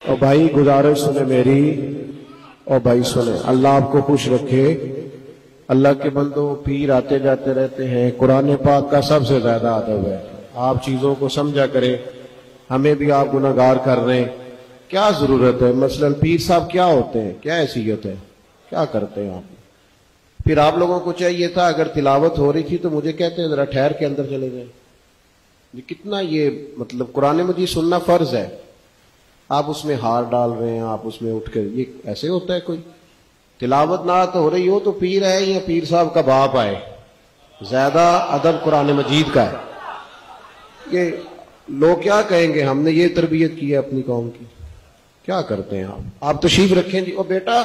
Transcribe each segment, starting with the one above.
اور بھائی گزارش سنے میری، اور بھائی سنے، اللہ آپ کو خوش رکھے۔ اللہ کے بندوں، پیر آتے جاتے رہتے ہیں، قرآن پاک کا سب سے زیادہ ادب ہے۔ آپ چیزوں کو سمجھا کریں، ہمیں بھی آپ گناہگار کر رہے ہیں، کیا ضرورت ہے؟ مثلا پیر صاحب کیا ہوتے ہیں، کیا حیثیت ہے، کیا کرتے ہیں آپ؟ پھر آپ لوگوں کو چاہیے تھا اگر تلاوت ہو رہی تھی تو مجھے کہتے ہیں ذرا ٹھہر کے اندر چلے جائیں۔ کتنا یہ مطلب قرآن مجید سننا فرض ہے، آپ اس میں ہار ڈال رہے ہیں، آپ اس میں اٹھ کے، یہ ایسے ہوتا ہے؟ کوئی تلاوت نہ تو ہو رہی ہو تو پیر ہے یا پیر صاحب کا باپ آئے، زیادہ ادب قرآن مجید کا ہے۔ یہ لوگ کیا کہیں گے، ہم نے یہ تربیت کی ہے اپنی قوم کی؟ کیا کرتے ہیں آپ تشریف رکھیں جی۔ اور بیٹا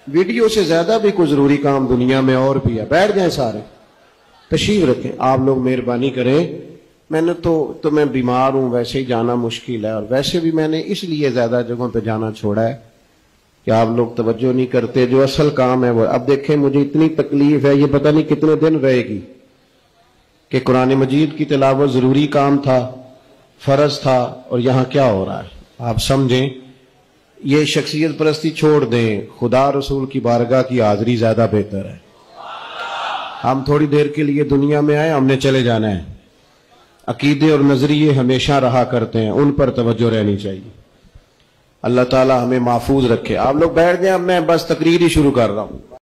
ویڈیو سے زیادہ بھی کوئی ضروری کام دنیا میں اور بھی ہے، بیٹھ جائیں سارے، تشریف رکھیں۔ آپ لوگ مہربانی کریں، میں نے تو میں بیمار ہوں، ویسے ہی جانا مشکل ہے، اور ویسے بھی میں نے اس لیے زیادہ جگہوں پہ جانا چھوڑا ہے کہ آپ لوگ توجہ نہیں کرتے، جو اصل کام ہے وہ۔ اب دیکھیں مجھے اتنی تکلیف ہے، یہ پتہ نہیں کتنے دن رہے گی، کہ قرآن مجید کی تلاوت ضروری کام تھا، فرض تھا، اور یہاں کیا ہو رہا ہے آپ سمجھیں۔ یہ شخصیت پرستی چھوڑ دیں، خدا رسول کی بارگاہ کی حاضری زیادہ بہتر ہے۔ ہم تھوڑی دیر کے لیے دنیا میں آئے، ہم نے چلے جانا ہے۔ عقیدے اور نظریے ہمیشہ رہا کرتے ہیں، ان پر توجہ رہنی چاہیے۔ اللہ تعالی ہمیں محفوظ رکھے۔ آپ لوگ بیٹھ جائیں، اب میں بس تقریر ہی شروع کر رہا ہوں۔